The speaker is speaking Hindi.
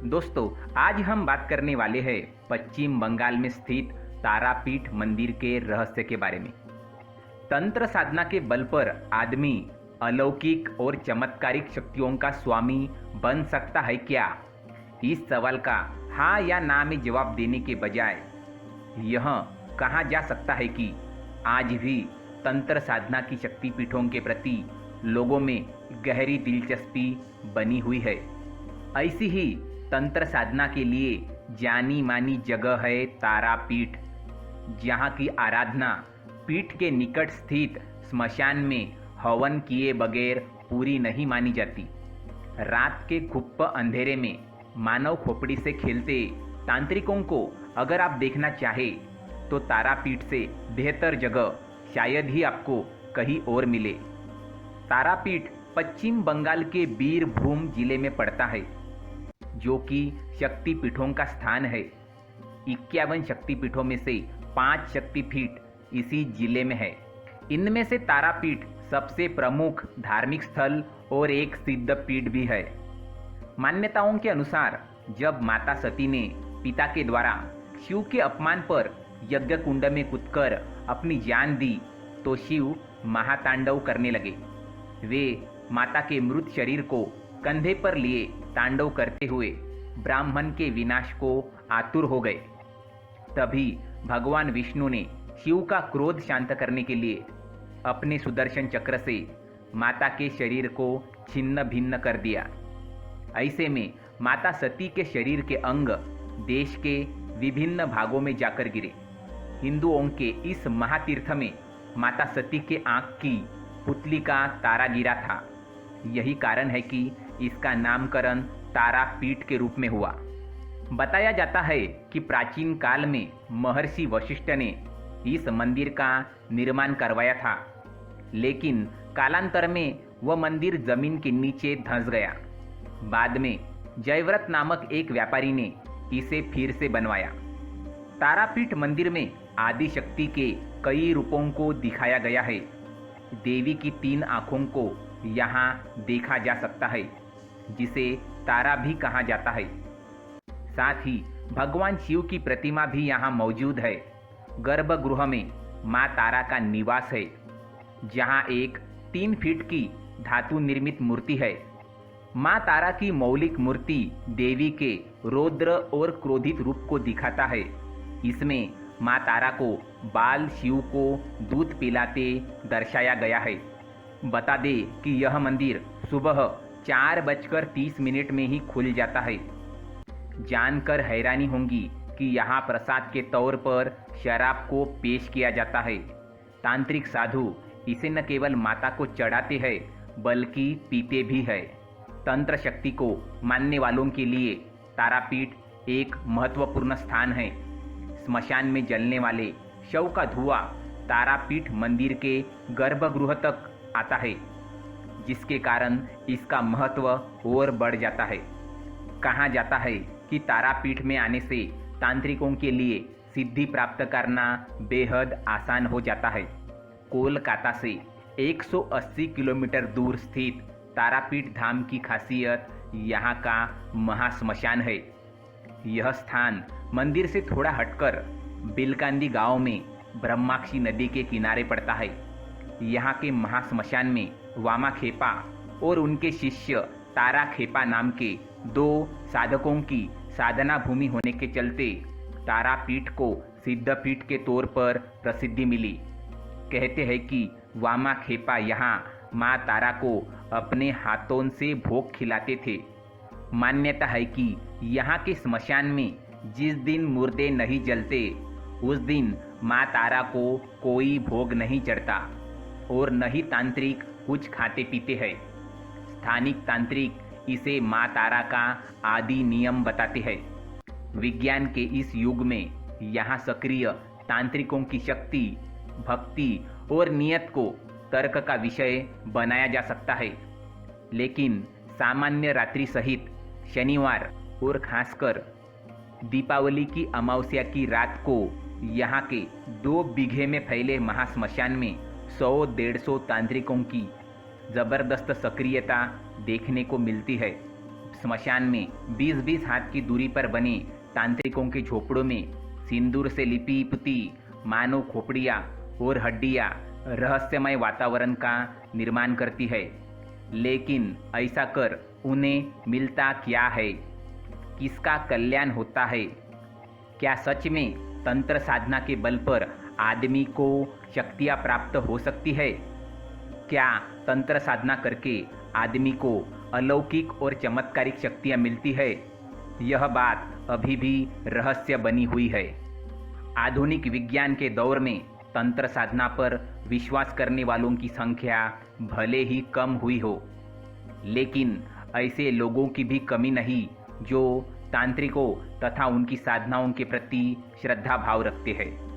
दोस्तों, आज हम बात करने वाले हैं पश्चिम बंगाल में स्थित तारापीठ मंदिर के रहस्य के बारे में। तंत्र साधना के बल पर आदमी अलौकिक और चमत्कारिक शक्तियों का स्वामी बन सकता है क्या? इस सवाल का हाँ या ना में जवाब देने के बजाय यह कहा जा सकता है कि आज भी तंत्र साधना की शक्तिपीठों के प्रति लोगों में गहरी दिलचस्पी बनी हुई है। ऐसी ही तंत्र साधना के लिए जानी मानी जगह है तारापीठ, जहाँ की आराधना पीठ के निकट स्थित स्मशान में हवन किए बगैर पूरी नहीं मानी जाती। रात के गुप्त अंधेरे में मानव खोपड़ी से खेलते तांत्रिकों को अगर आप देखना चाहे तो तारापीठ से बेहतर जगह शायद ही आपको कहीं और मिले। तारापीठ पश्चिम बंगाल के बीरभूम जिले में पड़ता है, जो कि शक्तिपीठों का स्थान है। 51 शक्तिपीठों में से 5 शक्तिपीठ इसी जिले में है। इनमें से तारापीठ सबसे प्रमुख धार्मिक स्थल और एक सिद्ध पीठ भी है। मान्यताओं के अनुसार जब माता सती ने पिता के द्वारा शिव के अपमान पर यज्ञ कुंड में कूदकर अपनी जान दी तो शिव महातांडव करने लगे। वे माता के मृत शरीर को कंधे पर लिए तांडव करते हुए ब्राह्मण के विनाश को आतुर हो गए। तभी भगवान विष्णु ने शिव का क्रोध शांत करने के लिए अपने सुदर्शन चक्र से माता के शरीर को छिन्न भिन्न कर दिया। ऐसे में माता सती के शरीर के अंग देश के विभिन्न भागों में जाकर गिरे। हिंदुओं के इस महातीर्थ में माता सती के आंख की पुतली का तारा गिरा था। यही कारण है कि इसका नामकरण तारापीठ के रूप में हुआ। बताया जाता है कि प्राचीन काल में महर्षि वशिष्ठ ने इस मंदिर का निर्माण करवाया था, लेकिन कालांतर में वह मंदिर जमीन के नीचे धंस गया। बाद में जयव्रत नामक एक व्यापारी ने इसे फिर से बनवाया। तारापीठ मंदिर में आदि शक्ति के कई रूपों को दिखाया गया है। देवी की 3 आँखों को यहाँ देखा जा सकता है, जिसे तारा भी कहा जाता है। साथ ही भगवान शिव की प्रतिमा भी यहाँ मौजूद है। गर्भगृह में माँ तारा का निवास है, जहाँ एक 3 फीट की धातु निर्मित मूर्ति है। माँ तारा की मौलिक मूर्ति देवी के रौद्र और क्रोधित रूप को दिखाता है। इसमें माँ तारा को बाल शिव को दूध पिलाते दर्शाया गया है। बता दें कि यह मंदिर सुबह 4:30 में ही खुल जाता है। जानकर हैरानी होगी कि यहाँ प्रसाद के तौर पर शराब को पेश किया जाता है। तांत्रिक साधु इसे न केवल माता को चढ़ाते हैं बल्कि पीते भी है। तंत्र शक्ति को मानने वालों के लिए तारापीठ एक महत्वपूर्ण स्थान है। स्मशान में जलने वाले शव का धुआं तारापीठ मंदिर के गर्भगृह तक आता है, जिसके कारण इसका महत्व और बढ़ जाता है। कहा जाता है कि तारापीठ में आने से तांत्रिकों के लिए सिद्धि प्राप्त करना बेहद आसान हो जाता है। कोलकाता से 180 किलोमीटर दूर स्थित तारापीठ धाम की खासियत यहाँ का महाश्मशान है। यह स्थान मंदिर से थोड़ा हटकर बिलकांदी गांव में ब्रह्माक्षी नदी के किनारे पड़ता है। यहाँ के महाश्मशान में वामा खेपा और उनके शिष्य तारा खेपा नाम के 2 साधकों की साधना भूमि होने के चलते तारापीठ को सिद्धपीठ के तौर पर प्रसिद्धि मिली। कहते हैं कि वामा खेपा यहाँ माँ तारा को अपने हाथों से भोग खिलाते थे। मान्यता है कि यहाँ के स्मशान में जिस दिन मुर्दे नहीं जलते उस दिन माँ तारा को कोई भोग नहीं चढ़ता और न ही तांत्रिक कुछ खाते पीते हैं। स्थानिक तांत्रिक इसे माँ तारा का आदि नियम बताते हैं। विज्ञान के इस युग में यहाँ सक्रिय तांत्रिकों की शक्ति, भक्ति और नियत को तर्क का विषय बनाया जा सकता है, लेकिन सामान्य रात्रि सहित शनिवार और खासकर दीपावली की अमावस्या की रात को यहाँ के 2 बीघे में फैले महाश्मशान में 100-150 तांत्रिकों की जबरदस्त सक्रियता देखने को मिलती है। स्मशान में 20-20 हाथ की दूरी पर बने तांत्रिकों के झोपड़ों में सिंदूर से लिपी पुती मानव खोपड़ियाँ और हड्डियाँ रहस्यमय वातावरण का निर्माण करती है। लेकिन ऐसा कर उन्हें मिलता क्या है? किसका कल्याण होता है? क्या सच में तंत्र साधना के बल पर आदमी को शक्तियाँ प्राप्त हो सकती है? क्या तंत्र साधना करके आदमी को अलौकिक और चमत्कारिक शक्तियाँ मिलती है? यह बात अभी भी रहस्य बनी हुई है। आधुनिक विज्ञान के दौर में तंत्र साधना पर विश्वास करने वालों की संख्या भले ही कम हुई हो, लेकिन ऐसे लोगों की भी कमी नहीं जो तांत्रिकों तथा उनकी साधनाओं के प्रति श्रद्धा भाव रखते हैं।